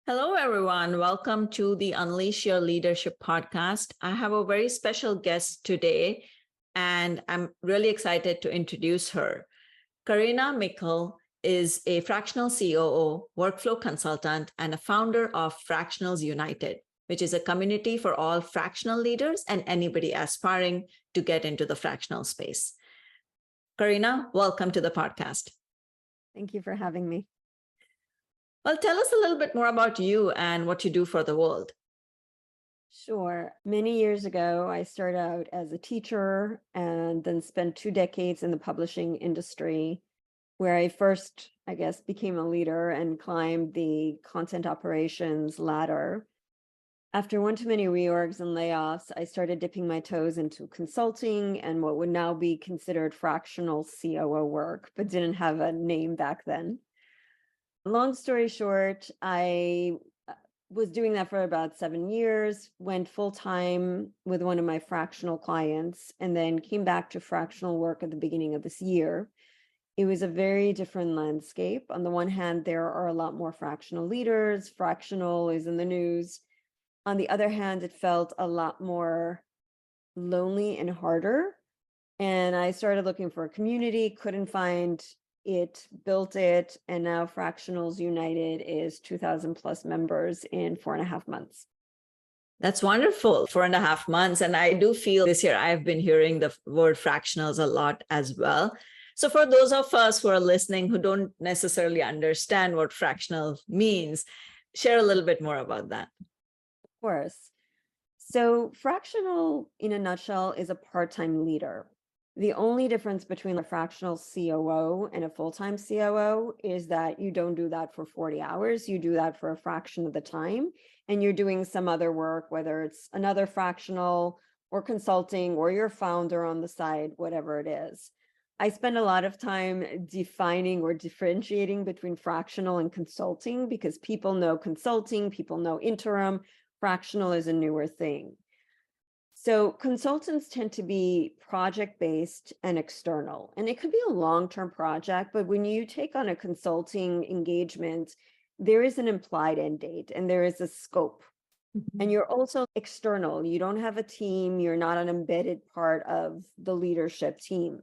Hello, everyone. Welcome to the Unleash Your Leadership podcast. I have a very special guest today, and I'm really excited to introduce her. Karina Mikhli is a fractional COO, workflow consultant, and a founder of Fractionals United, which is a community for all fractional leaders and anybody aspiring to get into the fractional space. Karina, welcome to the podcast. Thank you for having me. Well, tell us a little bit more about you and what you do for the world. Sure. Many years ago, I started out as a teacher and then spent 2 decades in the publishing industry, where I first, became a leader and climbed the content operations ladder. After one too many reorgs and layoffs, I started dipping my toes into consulting and what would now be considered fractional COO work, but didn't have a name back then. Long story short, I was doing that for about 7 years, went full-time with one of my fractional clients, and then came back to fractional work at the beginning of this year. It was a very different landscape. On the one hand, there are a lot more fractional leaders. Fractional is in the news. On the other hand, it felt a lot more lonely and harder. And I started looking for a community, couldn't find it, built it, and now Fractionals United is 2,000 plus members in 4.5 months. That's wonderful, 4.5 months. And I do feel this year I've been hearing the word fractionals a lot as well. So for those of us who are listening who don't necessarily understand what fractional means, share a little bit more about that. Of course. So fractional, in a nutshell, is a part-time leader. The only difference between a fractional COO and a full-time COO is that you don't do that for 40 hours. You do that for a fraction of the time, and you're doing some other work, whether it's another fractional or consulting or your founder on the side, whatever it is. I spend a lot of time defining or differentiating between fractional and consulting because people know consulting, people know interim. Fractional is a newer thing. So consultants tend to be project-based and external, and it could be a long-term project, but when you take on a consulting engagement, there is an implied end date and there is a scope. And you're also external. You don't have a team. You're not an embedded part of the leadership team.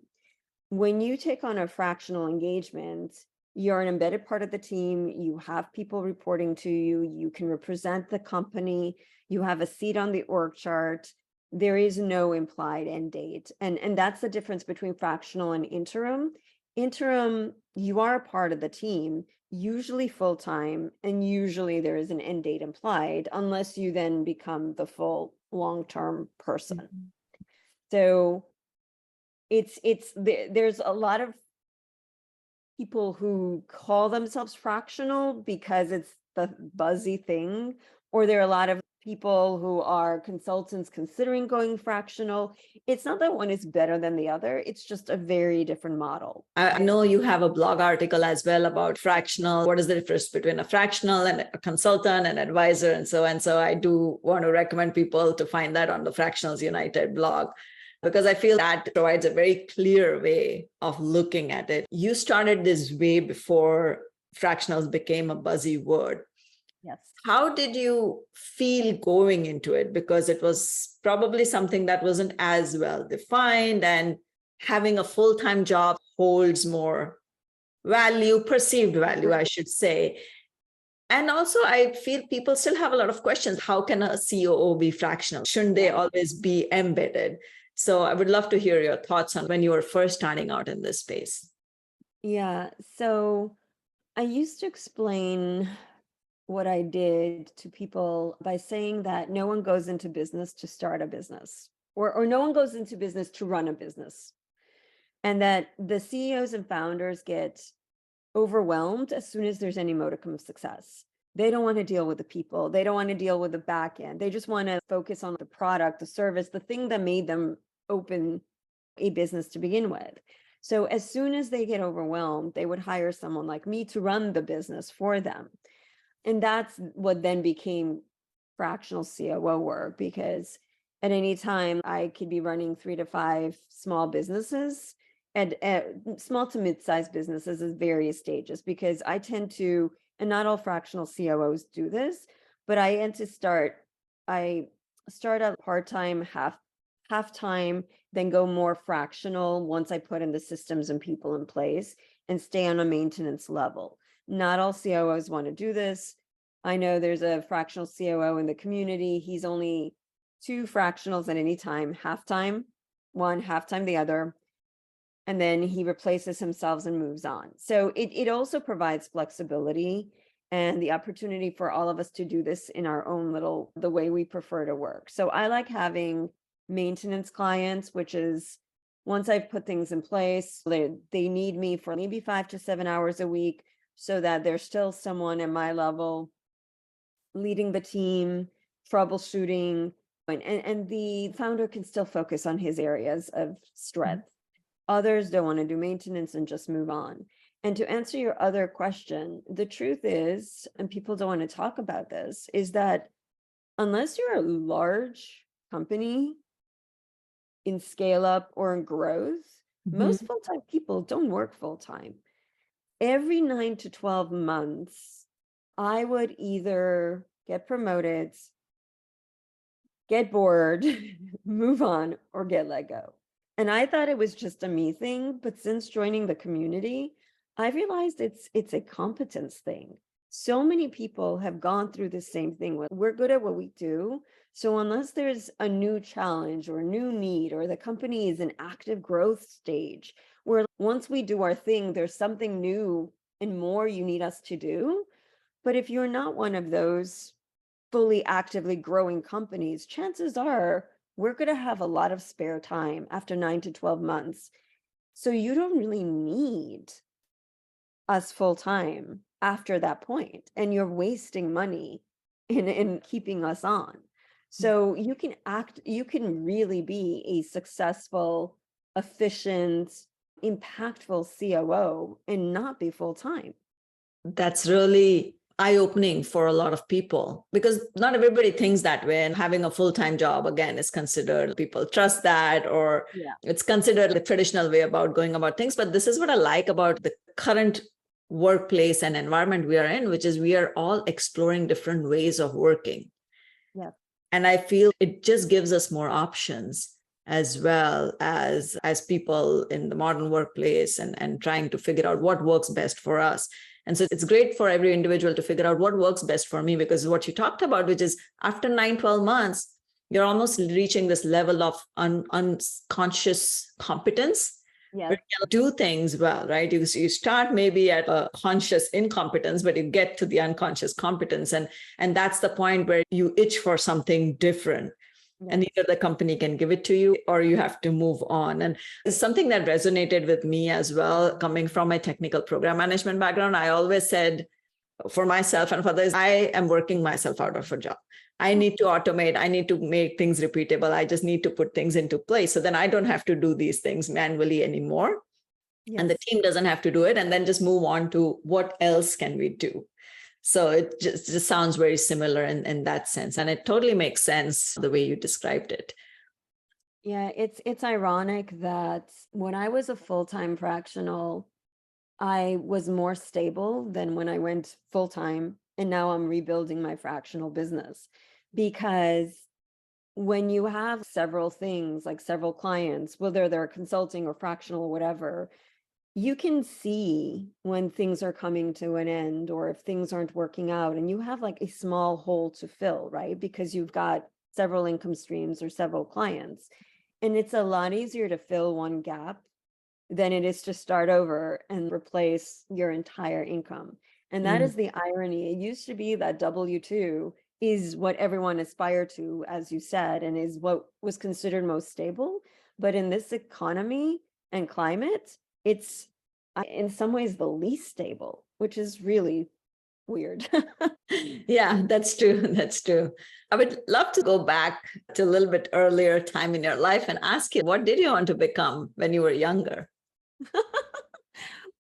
When you take on a fractional engagement, you're an embedded part of the team. You have people reporting to you. You can represent the company. You have a seat on the org chart. There is no implied end date. And that's the difference between fractional and interim. Interim, you are a part of the team, usually full-time, and usually there is an end date implied, unless you then become the full long-term person. So there's a lot of people who call themselves fractional because it's the buzzy thing, or there are a lot of people who are consultants considering going fractional. It's not that one is better than the other. It's just a very different model. I know you have a blog article as well about fractional. What is the difference between a fractional and a consultant and advisor and so on? So I do want to recommend people to find that on the Fractionals United blog, because I feel that provides a very clear way of looking at it. You started this way before fractionals became a buzzy word. Yes. How did you feel going into it? Because it was probably something that wasn't as well defined, and having a full-time job holds more value, perceived value, I should say. And also, I feel people still have a lot of questions. How can a COO be fractional? Shouldn't they always be embedded? So I would love to hear your thoughts on when you were first starting out in this space. Yeah. So I used to explain what I did to people by saying that no one goes into business to start a business, or no one goes into business to run a business. And that the CEOs and founders get overwhelmed as soon as there's any modicum of success. They don't want to deal with the people. They don't want to deal with the back end. They just want to focus on the product, the service, the thing that made them open a business to begin with. So as soon as they get overwhelmed, they would hire someone like me to run the business for them. And that's what then became fractional COO work, because at any time I could be running 3 to 5 small businesses and small to mid-sized businesses at various stages, because I tend to and not all fractional COOs do this, but I start out part-time, half-time, then go more fractional once I put in the systems and people in place and stay on a maintenance level. Not all COOs want to do this. I know there's a fractional COO in the community. He's only 2 fractionals at any time, half-time one, half-time the other, and then he replaces himself and moves on. So it also provides flexibility and the opportunity for all of us to do this in our own the way we prefer to work. So I like having maintenance clients, which is once I've put things in place, they need me for maybe 5 to 7 hours a week so that there's still someone at my level leading the team, troubleshooting, and the founder can still focus on his areas of strength. Others don't want to do maintenance and just move on. And to answer your other question, the truth is, and people don't want to talk about this, is that unless you're a large company in scale up or in growth, most full-time people don't work full-time. Every 9 to 12 months, I would either get promoted, get bored, move on, or get let go. And I thought it was just a me thing, but since joining the community, I realized it's a competence thing. So many people have gone through the same thing. We're good at what we do. So unless there's a new challenge or a new need, or the company is an active growth stage, where once we do our thing, there's something new and more you need us to do. But if you're not one of those fully actively growing companies, chances are we're going to have a lot of spare time after 9 to 12 months. So you don't really need us full time after that point, and you're wasting money in keeping us on. So you can really be a successful, efficient, impactful COO and not be full time. That's really eye-opening for a lot of people, because not everybody thinks that way, and having a full-time job again is considered, people trust that, or it's considered the traditional way about going about things. But this is what I like about the current workplace and environment we are in, which is we are all exploring different ways of working. And I feel it just gives us more options, as well as people in the modern workplace, and trying to figure out what works best for us. And so it's great for every individual to figure out what works best for me, because what you talked about, which is after 9, 12 months, you're almost reaching this level of unconscious competence. Where you do things well, right? You start maybe at a conscious incompetence, but you get to the unconscious competence. And that's the point where you itch for something different. And either the company can give it to you or you have to move on. And it's something that resonated with me as well, coming from a technical program management background. I always said for myself and for others, I am working myself out of a job. I need to automate. I need to make things repeatable. I just need to put things into place. So then I don't have to do these things manually anymore. And the team doesn't have to do it. And then just move on to what else can we do? So it just sounds very similar in that sense. And it totally makes sense the way you described it. Yeah, it's ironic that when I was a full-time fractional, I was more stable than when I went full-time, and now I'm rebuilding my fractional business. Because when you have several things, like several clients, whether they're consulting or fractional or whatever, you can see when things are coming to an end or if things aren't working out, and you have like a small hole to fill, right? Because you've got several income streams or several clients. And it's a lot easier to fill one gap than it is to start over and replace your entire income. And that is the irony. It used to be that W-2 is what everyone aspired to, as you said, and is what was considered most stable. But in this economy and climate, it's in some ways the least stable, which is really weird. Yeah, that's true. That's true. I would love to go back to a little bit earlier time in your life and ask you, what did you want to become when you were younger?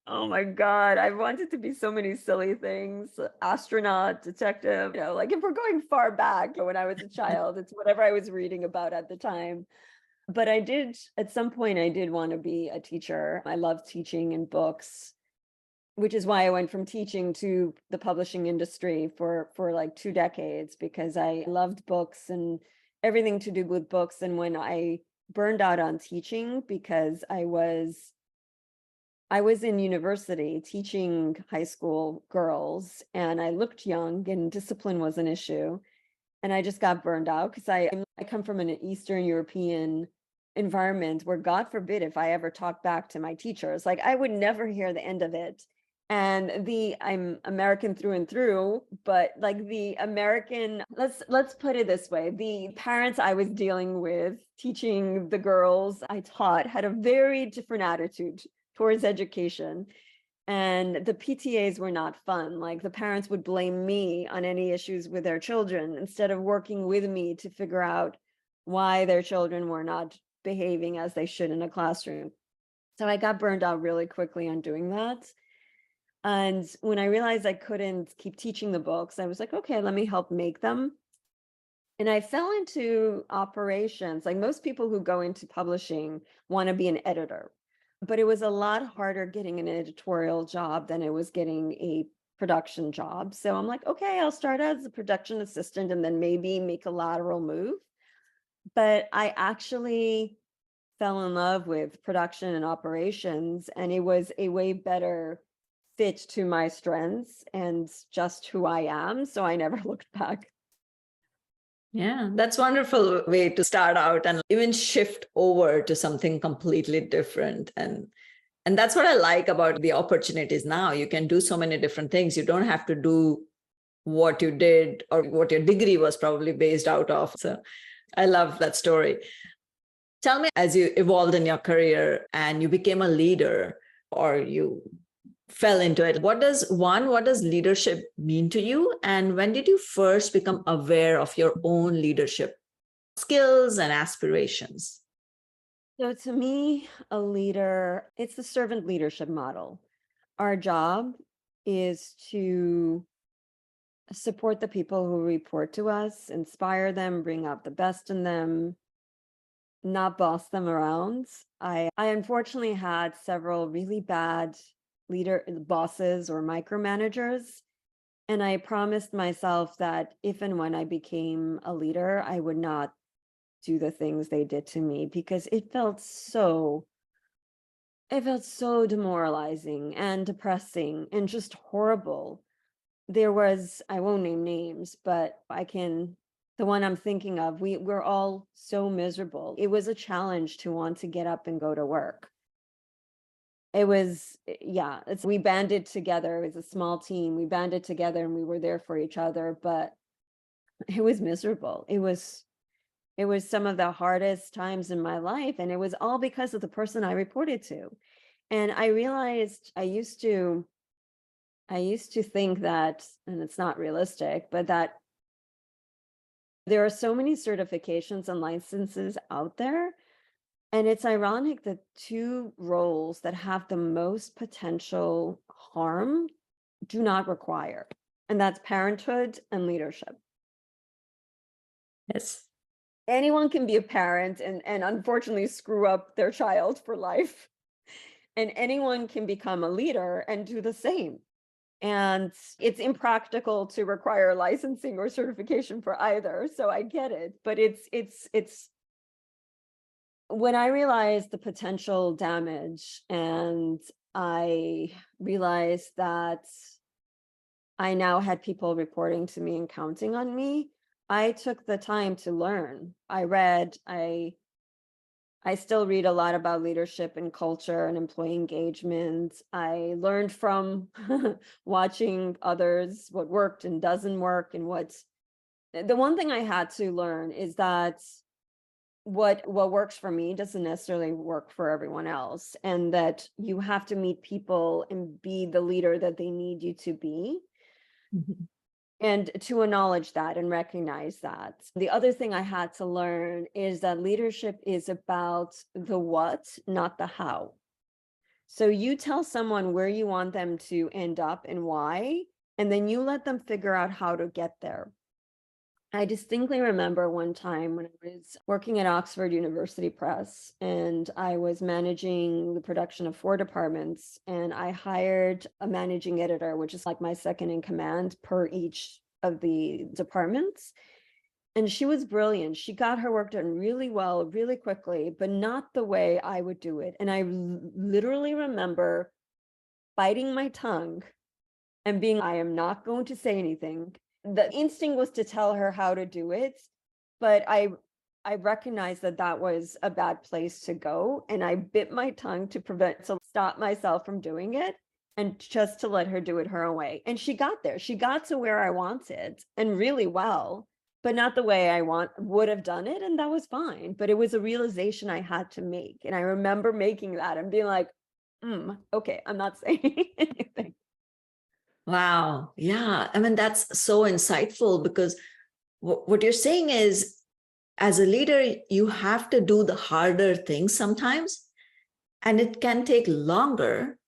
Oh my God, I wanted to be so many silly things. Astronaut, detective, like if we're going far back when I was a child, it's whatever I was reading about at the time. But at some point, I did want to be a teacher. I love teaching and books. which is why I went from teaching to the publishing industry for like 2 decades, because I loved books and everything to do with books. And when I burned out on teaching, because I was in university teaching high school girls, and I looked young and discipline was an issue. And I just got burned out because I come from an Eastern European environment where, God forbid, if I ever talk back to my teachers, like I would never hear the end of it. And I'm American through and through, but like the American, let's put it this way, the parents I was dealing with teaching the girls I taught had a very different attitude towards education. And the PTAs were not fun. Like the parents would blame me on any issues with their children instead of working with me to figure out why their children were not behaving as they should in a classroom. So I got burned out really quickly on doing that. And when I realized I couldn't keep teaching the books, I was like, okay, let me help make them. And I fell into operations. Like most people who go into publishing want to be an editor, but it was a lot harder getting an editorial job than it was getting a production job. So I'm like, okay, I'll start as a production assistant and then maybe make a lateral move. But I actually fell in love with production and operations, and it was a way better fit to my strengths and just who I am. So I never looked back. Yeah, that's wonderful way to start out and even shift over to something completely different. And that's what I like about the opportunities now. You can do so many different things. You don't have to do what you did or what your degree was probably based out of. So I love that story. Tell me, as you evolved in your career and you became a leader or you fell into it, what does leadership mean to you? And when did you first become aware of your own leadership skills and aspirations? So to me, a leader, it's the servant leadership model. Our job is to support the people who report to us, inspire them, bring out the best in them, not boss them around. I unfortunately had several really bad bosses or micromanagers. And I promised myself that if and when I became a leader, I would not do the things they did to me, because it felt so demoralizing and depressing and just horrible. There was, I won't name names, but the one I'm thinking of, we're all so miserable. It was a challenge to want to get up and go to work. It was, yeah, we banded together. It was a small team. We banded together and we were there for each other, but it was miserable. It was some of the hardest times in my life. And it was all because of the person I reported to. And I realized I used to think that, and it's not realistic, but that there are so many certifications and licenses out there. And it's ironic that two roles that have the most potential harm do not require, and that's parenthood and leadership. Yes. Anyone can be a parent and unfortunately screw up their child for life. And anyone can become a leader and do the same. And it's impractical to require licensing or certification for either. So I get it, but it's when I realized the potential damage, and I realized that I now had people reporting to me and counting on me, I took the time to learn. I read, I still read a lot about leadership and culture and employee engagement. I learned from watching others what worked and doesn't work, and the one thing I had to learn is that what works for me doesn't necessarily work for everyone else, and that you have to meet people and be the leader that they need you to be. Mm-hmm. And to acknowledge that and recognize that. The other thing I had to learn is that leadership is about the what, not the how. So you tell someone where you want them to end up and why, and then you let them figure out how to get there. I distinctly remember one time when I was working at Oxford University Press and I was managing the production of 4 departments, and I hired a managing editor, which is like my second in command per each of the departments. And she was brilliant. She got her work done really well, really quickly, but not the way I would do it. And I literally remember biting my tongue and being, I am not going to say anything. The instinct was to tell her how to do it, but I recognized that that was a bad place to go, and I bit my tongue to stop myself from doing it and just to let her do it her own way. And she got there. She got to where I wanted and really well, but not the way I would have done it, and that was fine. But it was a realization I had to make, and I remember making that and being like, okay, I'm not saying anything. Wow. Yeah. I mean, that's so insightful because what you're saying is, as a leader, you have to do the harder things sometimes, and it can take longer.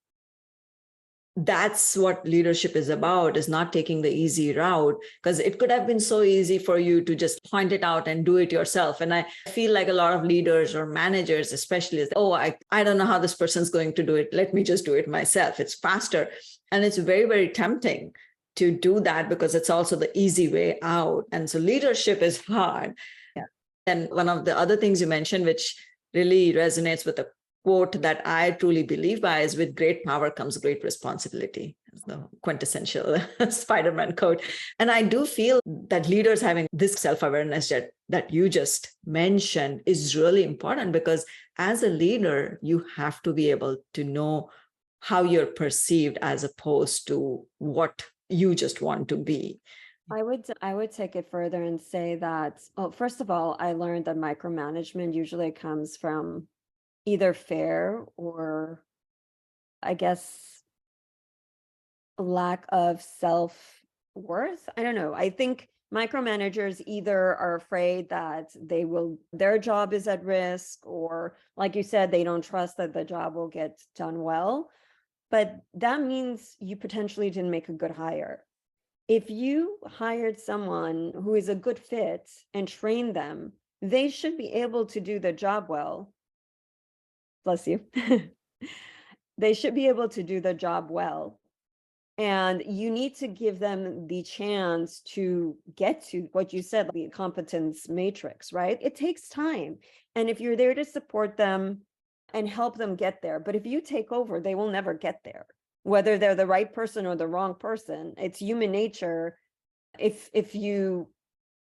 That's what leadership is about, is not taking the easy route, because it could have been so easy for you to just point it out and do it yourself. And I feel like a lot of leaders or managers especially is, oh, I don't know how this person's going to do it, let me just do it myself, it's faster. And it's very, very tempting to do that because it's also the easy way out. And so leadership is hard. Yeah. And one of the other things you mentioned, which really resonates with the quote that I truly believe by, is with great power comes great responsibility. It's the quintessential Spider-Man quote. And I do feel that leaders having this self-awareness that you just mentioned is really important, because as a leader, you have to be able to know how you're perceived as opposed to what you just want to be. I would take it further and say that, well, first of all, I learned that micromanagement usually comes from either fear or, I guess, lack of self-worth. I don't know. I think micromanagers either are afraid that their job is at risk, or like you said, they don't trust that the job will get done well. But that means you potentially didn't make a good hire. If you hired someone who is a good fit and trained them, they should be able to do the job well. Bless you. They should be able to do the job well. And you need to give them the chance to get to what you said, the competence matrix, right? It takes time. And if you're there to support them and help them get there, but if you take over, they will never get there, whether they're the right person or the wrong person. It's human nature. If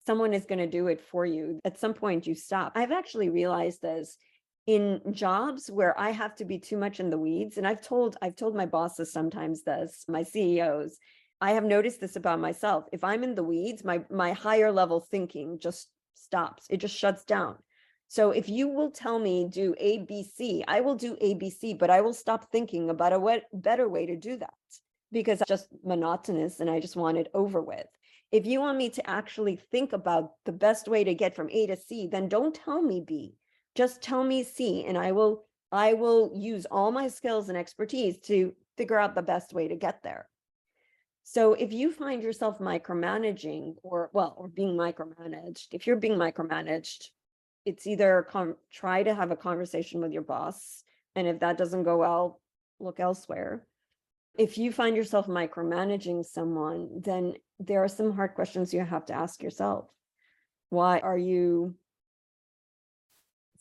someone is going to do it for you, at some point you stop. I've actually realized this in jobs where I have to be too much in the weeds. And I've told my bosses sometimes this, my CEOs, I have noticed this about myself. If I'm in the weeds, my higher level thinking just stops. It just shuts down. So if you will tell me do ABC, I will do ABC, but I will stop thinking about a better way to do that, because it's just monotonous and I just want it over with. If you want me to actually think about the best way to get from A to C, then don't tell me B. Just tell me C, and I will use all my skills and expertise to figure out the best way to get there. So if you find yourself micromanaging or being micromanaged, if you're being micromanaged, it's either try to have a conversation with your boss, and if that doesn't go well, look elsewhere. If you find yourself micromanaging someone, then there are some hard questions you have to ask yourself. Why are you?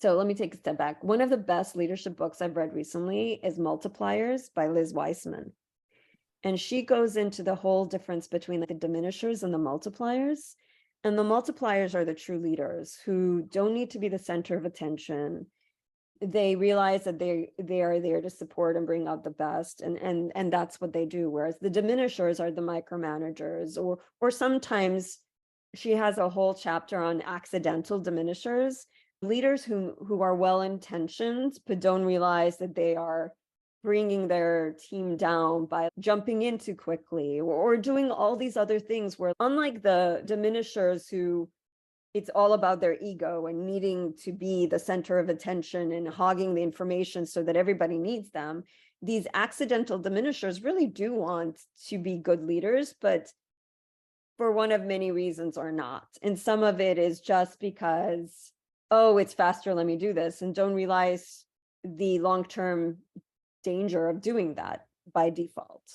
So let me take a step back. One of the best leadership books I've read recently is Multipliers by Liz Weissman. And she goes into the whole difference between the diminishers and the multipliers. And the multipliers are the true leaders who don't need to be the center of attention. They realize that they are there to support and bring out the best, and that's what they do. Whereas the diminishers are the micromanagers, or sometimes she has a whole chapter on accidental diminishers, leaders who are well-intentioned but don't realize that they are bringing their team down by jumping in too quickly or doing all these other things, where unlike the diminishers who it's all about their ego and needing to be the center of attention and hogging the information so that everybody needs them, these accidental diminishers really do want to be good leaders, but for one of many reasons or not. And some of it is just because, oh, it's faster, let me do this, and don't realize the long-term danger of doing that by default.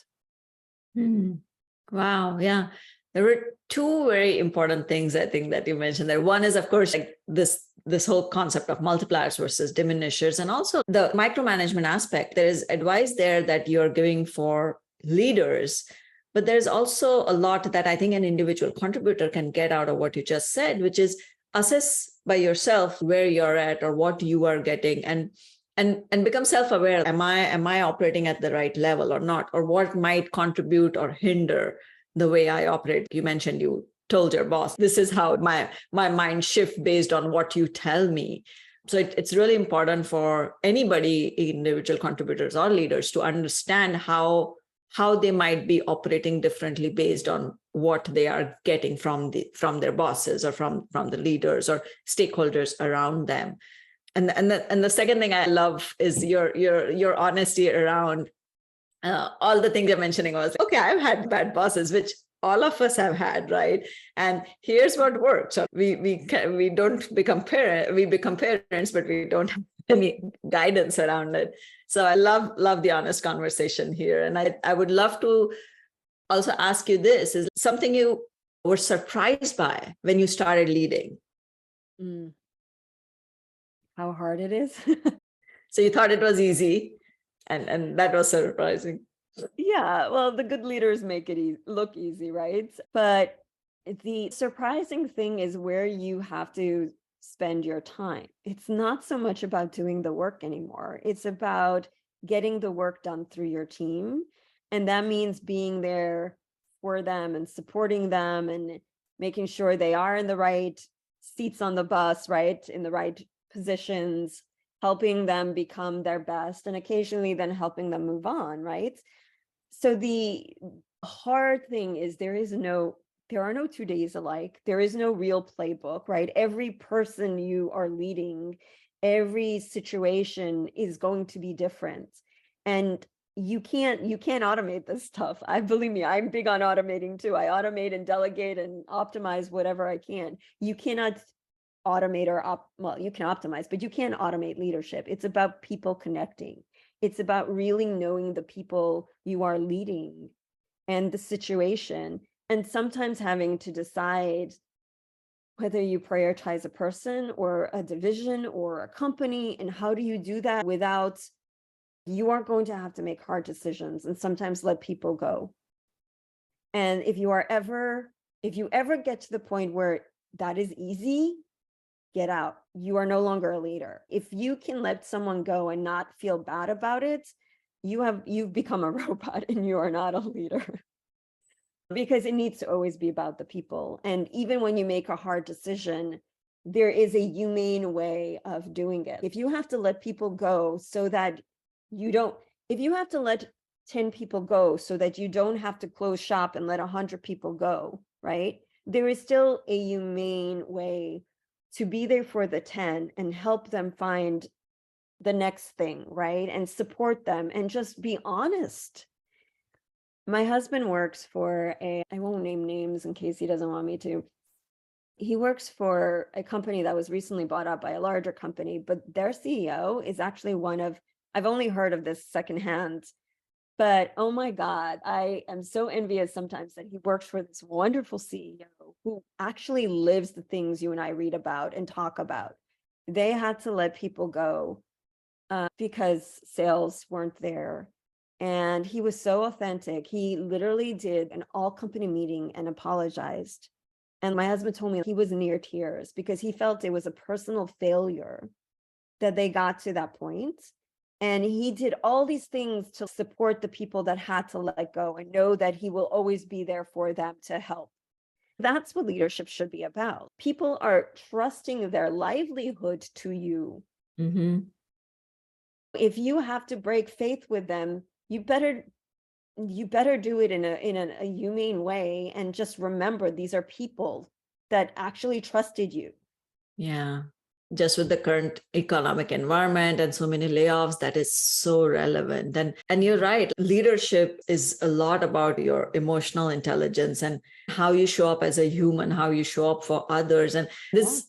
Wow. Yeah. There were two very important things I think that you mentioned there. One is, of course, like this whole concept of multipliers versus diminishers, and also the micromanagement aspect. There is advice there that you're giving for leaders, but there's also a lot that I think an individual contributor can get out of what you just said, which is assess by yourself where you're at or what you are getting, and become self-aware. Am I operating at the right level or not, or what might contribute or hinder the way I operate? You mentioned you told your boss, this is how my mind shift based on what you tell me. So it's really important for anybody, individual contributors or leaders, to understand how they might be operating differently based on what they are getting from their bosses or from the leaders or stakeholders around them. And the second thing I love is your honesty around all the things you're mentioning. Was like, okay, I've had bad bosses, which all of us have had, right? And here's what works. So we don't become parents, we become parents, but we don't have any guidance around it. So I love the honest conversation here. And I would love to also ask you this: is something you were surprised by when you started leading? How hard it is. So you thought it was easy, and that was surprising. Yeah, well, the good leaders make it look easy, right? But the surprising thing is where you have to spend your time. It's not so much about doing the work anymore. It's about getting the work done through your team. And that means being there for them and supporting them and making sure they are in the right seats on the bus, right? In the right positions, helping them become their best, and occasionally then helping them move on, right? So the hard thing is there are no 2 days alike. There is no real playbook, right? Every person you are leading, every situation is going to be different. And you can't automate this stuff. Believe me, I'm big on automating too. I automate and delegate and optimize whatever I can. You cannot automate well, you can optimize, but you can't automate leadership. It's about people connecting. It's about really knowing the people you are leading and the situation, and sometimes having to decide whether you prioritize a person or a division or a company, and how do you do that without, you are going to have to make hard decisions and sometimes let people go. And if you ever get to the point where that is easy, get out. You are no longer a leader. If you can let someone go and not feel bad about it, you've become a robot and you are not a leader. Because it needs to always be about the people. And even when you make a hard decision, there is a humane way of doing it. If you have to let people go so that if you have to let 10 people go so that you don't have to close shop and let 100 people go, right? There is still a humane way to be there for the 10 and help them find the next thing, right? And support them and just be honest. My husband works for I won't name names in case he doesn't want me to. He works for a company that was recently bought up by a larger company, but their CEO is actually I've only heard of this secondhand, but oh my God, I am so envious sometimes that he works for this wonderful CEO who actually lives the things you and I read about and talk about. They had to let people go because sales weren't there. And he was so authentic. He literally did an all company meeting and apologized. And my husband told me he was near tears because he felt it was a personal failure that they got to that point. And he did all these things to support the people that had to let go and know that he will always be there for them to help. That's what leadership should be about. People are trusting their livelihood to you. Mm-hmm. If you have to break faith with them, you better do it in a humane way, and just remember these are people that actually trusted you. Yeah. just with the current economic environment and so many layoffs, that is so relevant. And you're right, leadership is a lot about your emotional intelligence and how you show up as a human, how you show up for others. And this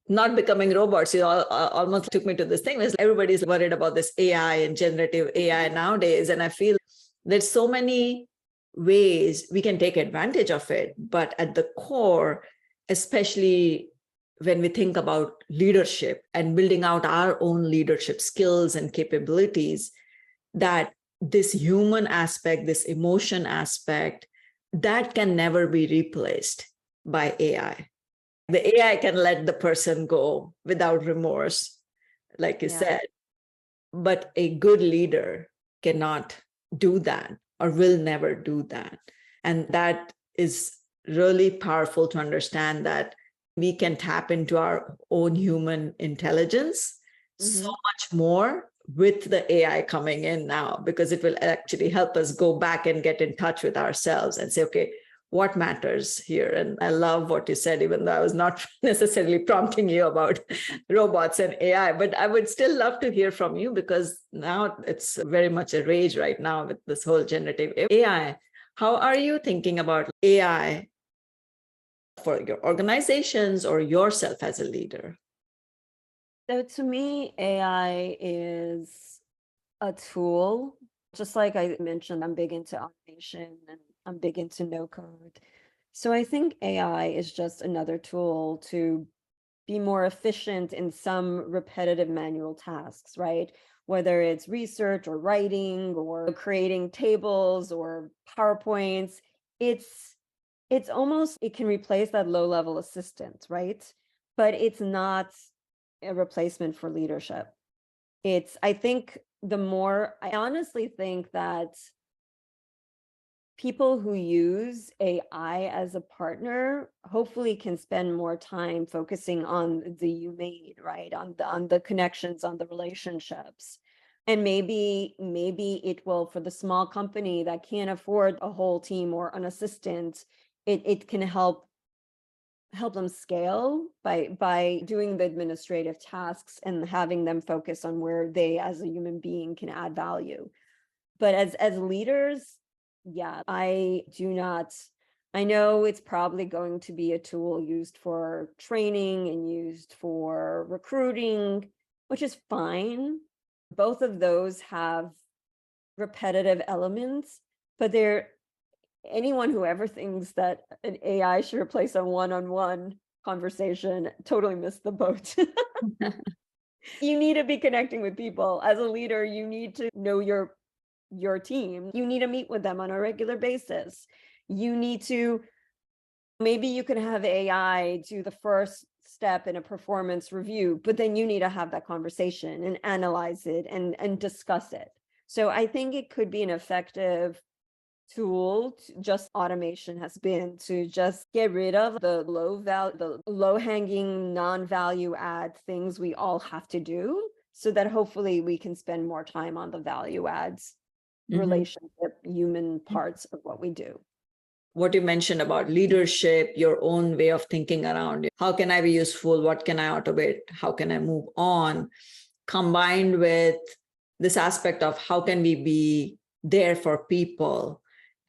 not becoming robots, almost took me to this thing, is everybody's worried about this AI and generative AI nowadays. And I feel there's so many ways we can take advantage of it, but at the core, especially when we think about leadership and building out our own leadership skills and capabilities, that this human aspect, this emotion aspect, that can never be replaced by AI. The AI can let the person go without remorse, like you said, but a good leader cannot do that or will never do that. And that is really powerful to understand, that we can tap into our own human intelligence so much more with the AI coming in now, because it will actually help us go back and get in touch with ourselves and say, okay, what matters here? And I love what you said, even though I was not necessarily prompting you about robots and AI, but I would still love to hear from you, because now it's very much a rage right now with this whole generative AI. How are you thinking about AI for your organizations or yourself as a leader? So to me, AI is a tool. Just like I mentioned, I'm big into automation and I'm big into no code. So I think AI is just another tool to be more efficient in some repetitive manual tasks, right? Whether it's research or writing or creating tables or PowerPoints, it's almost, it can replace that low-level assistant, right? But it's not a replacement for leadership. I think I honestly think that people who use AI as a partner hopefully can spend more time focusing on the humane, right? On the connections, on the relationships. And maybe it will, for the small company that can't afford a whole team or an assistant, it can help them scale by doing the administrative tasks and having them focus on where they as a human being can add value. But as leaders, yeah, I know it's probably going to be a tool used for training and used for recruiting, which is fine. Both of those have repetitive elements, but anyone who ever thinks that an AI should replace a one-on-one conversation totally missed the boat. You need to be connecting with people. As a leader, you need to know your team. You need to meet with them on a regular basis. Maybe you can have AI do the first step in a performance review, but then you need to have that conversation and analyze it and discuss it. So I think it could be an effective tool. Just automation has been to just get rid of the low hanging non-value add things we all have to do, so that hopefully we can spend more time on the value adds, relationship, human parts of what we do. What you mentioned about leadership, your own way of thinking around it. How can I be useful? What can I automate? How can I move on? Combined with this aspect of how can we be there for people?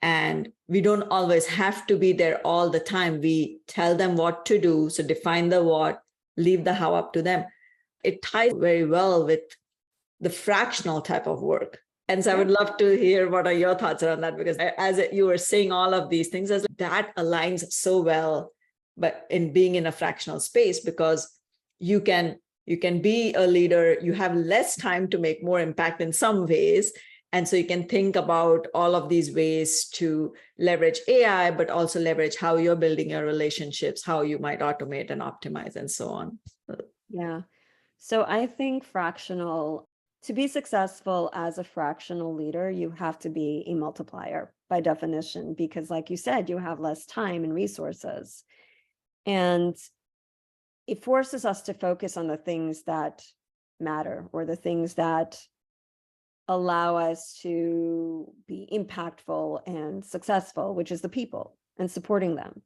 And we don't always have to be there all the time. We tell them what to do. So define the what, leave the how up to them. It ties very well with the fractional type of work. And so I would love to hear what are your thoughts around that, because as you were saying all of these things, as that aligns so well, but in being in a fractional space, because you can be a leader, you have less time to make more impact in some ways. And so you can think about all of these ways to leverage AI, but also leverage how you're building your relationships, how you might automate and optimize and so on. Yeah. So I think to be successful as a fractional leader, you have to be a multiplier by definition, because like you said, you have less time and resources. And it forces us to focus on the things that matter, or the things that allow us to be impactful and successful, which is the people and supporting them.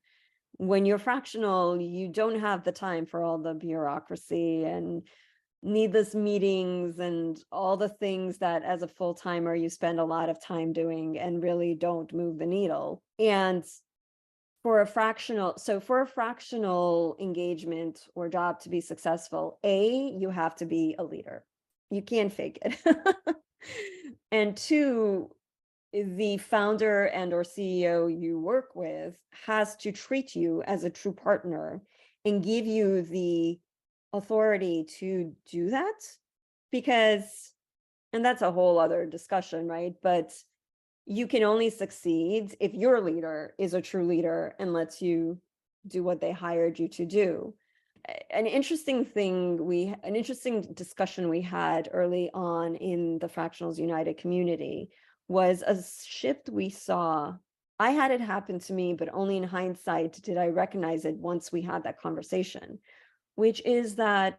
When you're fractional, you don't have the time for all the bureaucracy and needless meetings and all the things that as a full-timer you spend a lot of time doing and really don't move the needle. And for a fractional engagement or job to be successful, you have to be a leader. You can't fake it. And two, the founder and or CEO you work with has to treat you as a true partner and give you the authority to do that, because, and that's a whole other discussion, right? But you can only succeed if your leader is a true leader and lets you do what they hired you to do. An interesting discussion we had early on in the Fractionals United community was a shift we saw. I had it happen to me, but only in hindsight did I recognize it once we had that conversation, which is that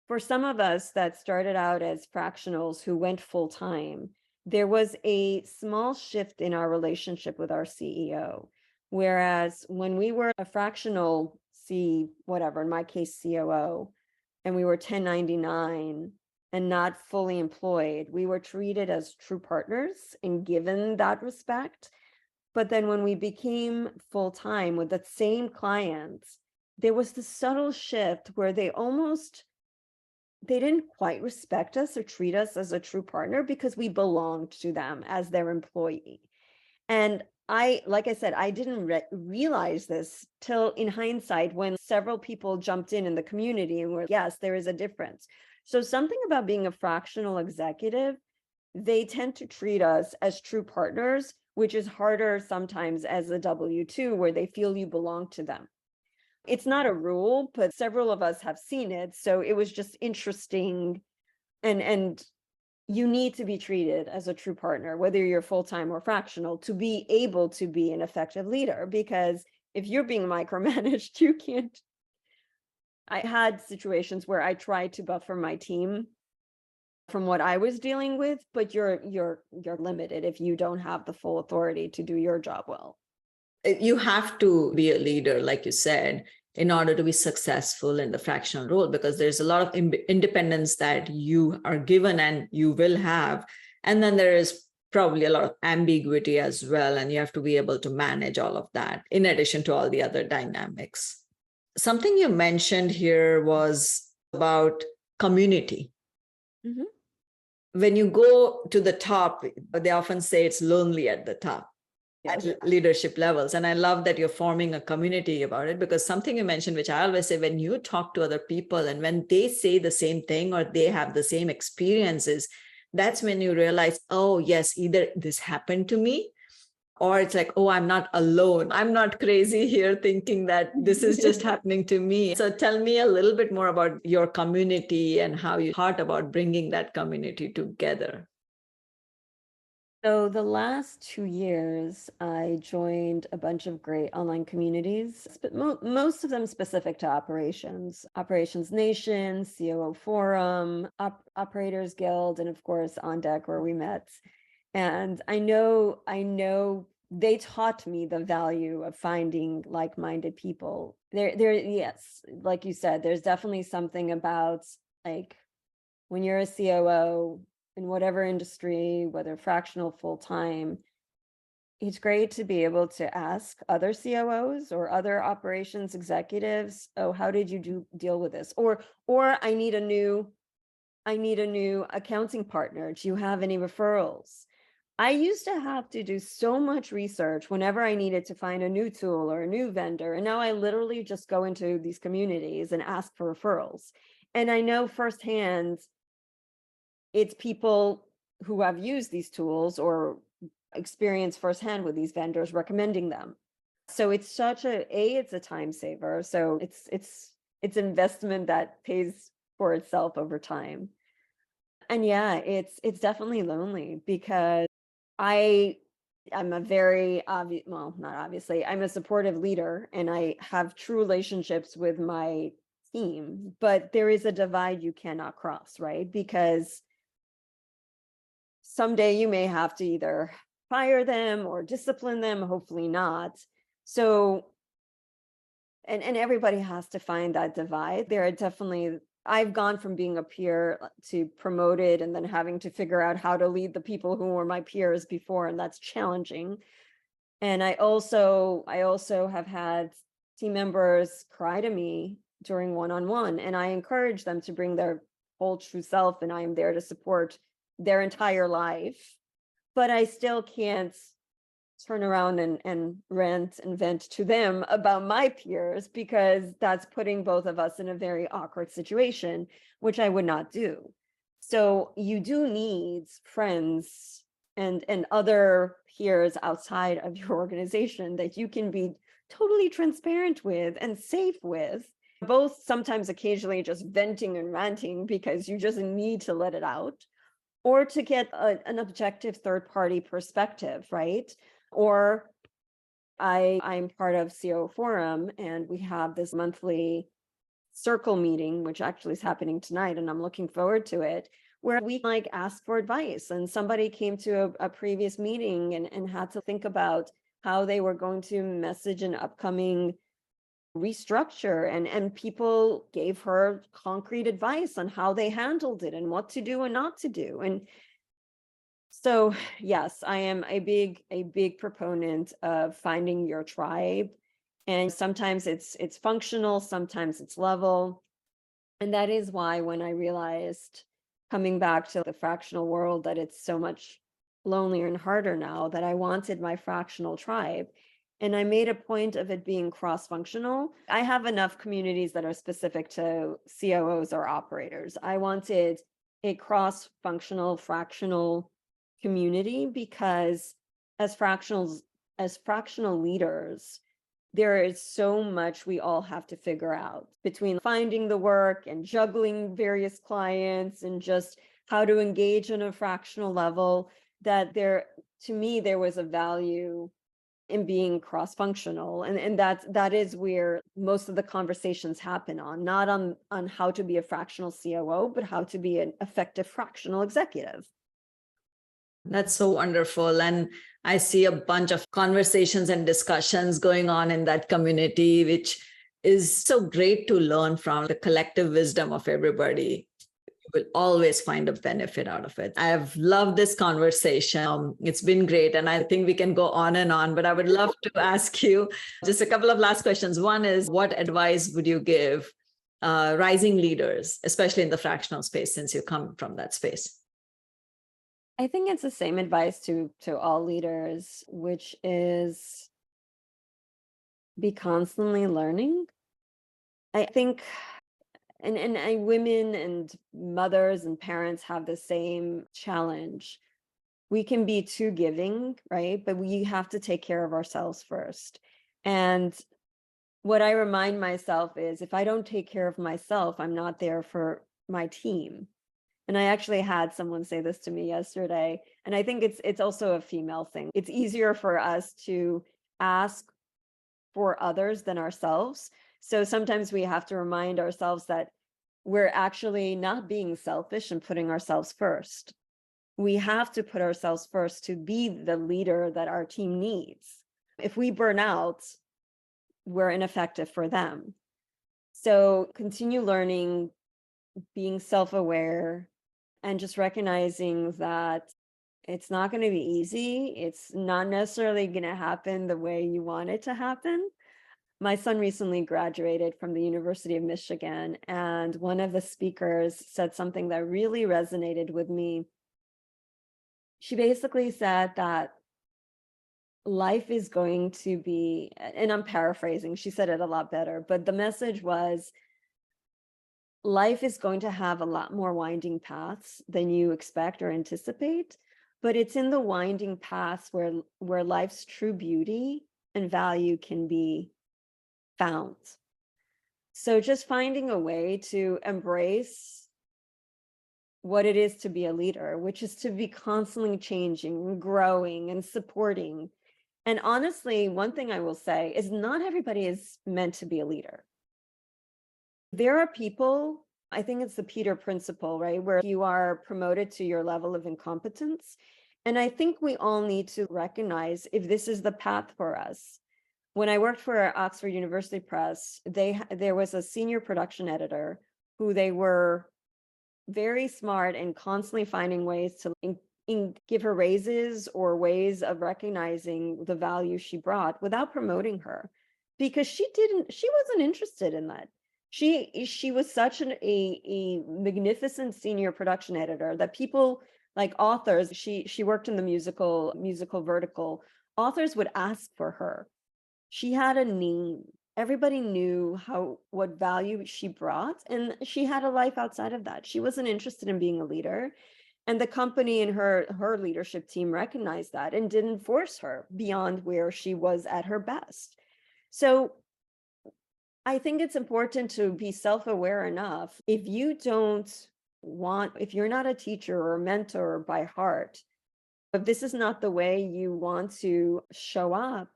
for some of us that started out as fractionals who went full time, there was a small shift in our relationship with our CEO. Whereas when we were a fractional whatever, in my case, COO, and we were 1099 and not fully employed, we were treated as true partners and given that respect. But then when we became full time with the same clients, there was this subtle shift where they didn't quite respect us or treat us as a true partner because we belonged to them as their employee. And like I said, I didn't realize this till in hindsight when several people jumped in the community and were, yes, there is a difference. So something about being a fractional executive, they tend to treat us as true partners, which is harder sometimes as a W-2 where they feel you belong to them. It's not a rule, but several of us have seen it. So it was just interesting. And you need to be treated as a true partner, whether you're full-time or fractional, to be able to be an effective leader. Because if you're being micromanaged, you can't. I had situations where I tried to buffer my team from what I was dealing with, but you're limited if you don't have the full authority to do your job well. You have to be a leader, like you said, in order to be successful in the fractional role, because there's a lot of independence that you are given and you will have. And then there is probably a lot of ambiguity as well. And you have to be able to manage all of that in addition to all the other dynamics. Something you mentioned here was about community. Mm-hmm. When you go to the top, they often say it's lonely at the top. Yes. At leadership levels. And I love that you're forming a community about it, because something you mentioned, which I always say, when you talk to other people and when they say the same thing or they have the same experiences, that's when you realize, oh, yes, either this happened to me, or it's like, oh, I'm not alone. I'm not crazy here thinking that this is just happening to me. So tell me a little bit more about your community and how you thought about bringing that community together. So the last 2 years, I joined a bunch of great online communities, but most of them specific to operations. Operations Nation, COO Forum, Operators Guild, and of course On Deck, where we met. And I know they taught me the value of finding like-minded people. Yes, like you said, there's definitely something about, like, when you're a COO in whatever industry, whether fractional, full-time, it's great to be able to ask other COOs or other operations executives, oh, how did you deal with this? Or I need a new accounting partner. Do you have any referrals? I used to have to do so much research whenever I needed to find a new tool or a new vendor. And now I literally just go into these communities and ask for referrals. And I know firsthand, it's people who have used these tools or experience firsthand with these vendors recommending them. So it's such it's a time saver. So it's investment that pays for itself over time. And yeah, it's definitely lonely because I'm a very not obviously, I'm a supportive leader and I have true relationships with my team, but there is a divide you cannot cross, right? Because someday you may have to either fire them or discipline them, hopefully not. So and everybody has to find that divide. There are definitely, I've gone from being a peer to promoted and then having to figure out how to lead the people who were my peers before, and that's challenging. And I also have had team members cry to me during one-on-one, and I encourage them to bring their whole true self, and I am there to support their entire life. But I still can't turn around and rant and vent to them about my peers, because that's putting both of us in a very awkward situation, which I would not do. So you do need friends and other peers outside of your organization that you can be totally transparent with and safe with, both sometimes occasionally just venting and ranting because you just need to let it out, or to get an objective third-party perspective, right? Or I'm part of CO Forum, and we have this monthly circle meeting, which actually is happening tonight, and I'm looking forward to it, where we like ask for advice. And somebody came to a previous meeting and had to think about how they were going to message an upcoming restructure, and people gave her concrete advice on how they handled it and what to do and not to do. And so yes, I am a big proponent of finding your tribe, and sometimes it's functional, sometimes it's level. And that is why when I realized, coming back to the fractional world, that it's so much lonelier and harder now, that I wanted my fractional tribe. And I made a point of it being cross-functional. I have enough communities that are specific to COOs or operators. I wanted a cross-functional fractional community, because as fractional leaders, there is so much we all have to figure out, between finding the work and juggling various clients and just how to engage on a fractional level, that to me, there was a value in being cross-functional. And that is where most of the conversations happen on, not on how to be a fractional COO, but how to be an effective fractional executive. That's so wonderful. And I see a bunch of conversations and discussions going on in that community, which is so great to learn from, the collective wisdom of everybody. You will always find a benefit out of it. I have loved this conversation. It's been great. And I think we can go on and on, but I would love to ask you just a couple of last questions. One is, what advice would you give rising leaders, especially in the fractional space, since you come from that space? I think it's the same advice to all leaders, which is be constantly learning. I think, and women and mothers and parents have the same challenge. We can be too giving, right? But we have to take care of ourselves first. And what I remind myself is, if I don't take care of myself, I'm not there for my team. And I actually had someone say this to me yesterday, and I think it's also a female thing. It's easier for us to ask for others than ourselves. So sometimes we have to remind ourselves that we're actually not being selfish and putting ourselves first. We have to put ourselves first to be the leader that our team needs. If we burn out, we're ineffective for them. So continue learning, being self-aware, and just recognizing that it's not going to be easy. It's not necessarily going to happen the way you want it to happen. My son recently graduated from the University of Michigan, and one of the speakers said something that really resonated with me. She basically said that life is going to be, and I'm paraphrasing, she said it a lot better, but the message was, life is going to have a lot more winding paths than you expect or anticipate, but it's in the winding paths where life's true beauty and value can be found. So just finding a way to embrace what it is to be a leader, which is to be constantly changing and growing and supporting. And honestly, one thing I will say is, not everybody is meant to be a leader. There are people, I think it's the Peter principle, right? Where you are promoted to your level of incompetence. And I think we all need to recognize if this is the path for us. when I worked for Oxford University Press, there was a senior production editor who they were very smart and constantly finding ways to give her raises or ways of recognizing the value she brought without promoting her, because she wasn't interested in that. She was such a magnificent senior production editor that people like authors, she worked in the musical vertical, authors would ask for her. She had a name. Everybody knew what value she brought, and she had a life outside of that. She wasn't interested in being a leader, and the company and her leadership team recognized that and didn't force her beyond where she was at her best. So I think it's important to be self-aware enough. If you're not a teacher or a mentor by heart, if this is not the way you want to show up,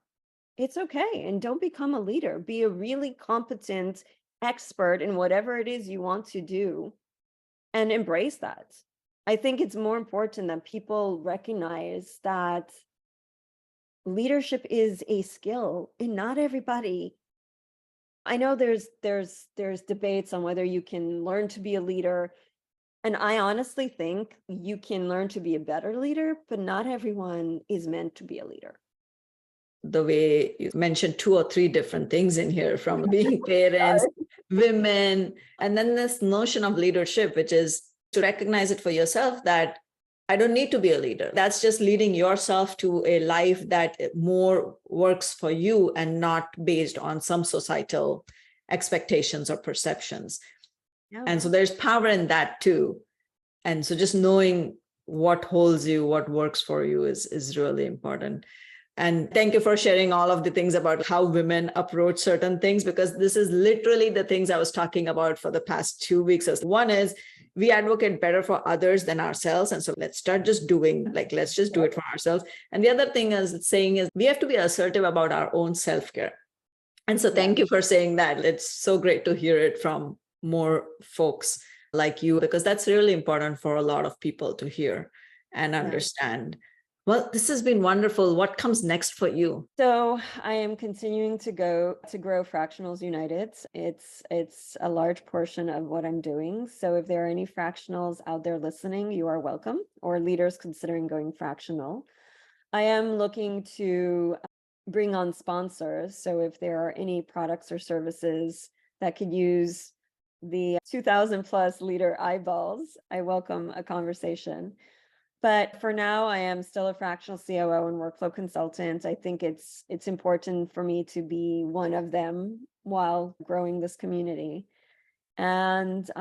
it's okay. And don't become a leader. Be a really competent expert in whatever it is you want to do and embrace that. I think it's more important that people recognize that leadership is a skill, and not everybody. I know there's debates on whether you can learn to be a leader. And I honestly think you can learn to be a better leader, but not everyone is meant to be a leader. The way you mentioned 2 or 3 different things in here, from being parents, women, and then this notion of leadership, which is to recognize it for yourself that I don't need to be a leader. That's just leading yourself to a life that more works for you and not based on some societal expectations or perceptions. Yeah. And so there's power in that too. And so just knowing what holds you, what works for you is really important. And thank you for sharing all of the things about how women approach certain things, because this is literally the things I was talking about for the past 2 weeks. One is we advocate better for others than ourselves. And so let's start just doing, let's just do it for ourselves. And the other thing is we have to be assertive about our own self-care. And so thank you for saying that. It's so great to hear it from more folks like you, because that's really important for a lot of people to hear and understand. Well, this has been wonderful. What comes next for you? So I am continuing to grow Fractionals United. It's a large portion of what I'm doing. So if there are any fractionals out there listening, you are welcome, or leaders considering going fractional. I am looking to bring on sponsors. So if there are any products or services that could use the 2,000 plus leader eyeballs, I welcome a conversation. But for now, I am still a fractional COO and workflow consultant. I think it's important for me to be one of them while growing this community. And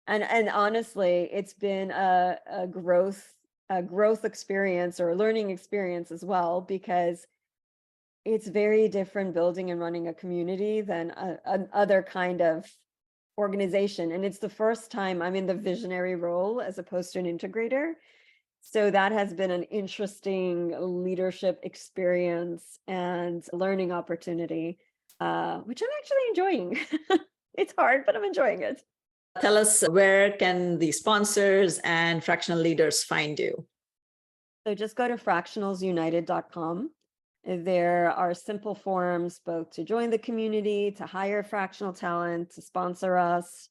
honestly, it's been a growth experience or a learning experience as well, because it's very different building and running a community than another kind of organization. And it's the first time I'm in the visionary role as opposed to an integrator. So that has been an interesting leadership experience and learning opportunity, which I'm actually enjoying. It's hard, but I'm enjoying it. Tell us, where can the sponsors and fractional leaders find you? So just go to fractionalsunited.com. There are simple forms both to join the community, to hire fractional talent, to sponsor us.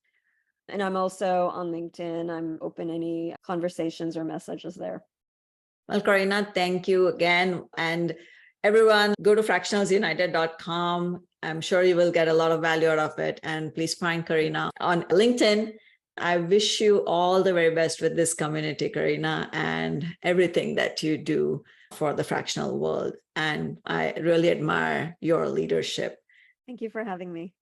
And I'm also on LinkedIn. I'm open any conversations or messages there. Well, Karina, thank you again. And everyone, go to fractionalsunited.com. I'm sure you will get a lot of value out of it. And please find Karina on LinkedIn. I wish you all the very best with this community, Karina, and everything that you do for the fractional world. And I really admire your leadership. Thank you for having me.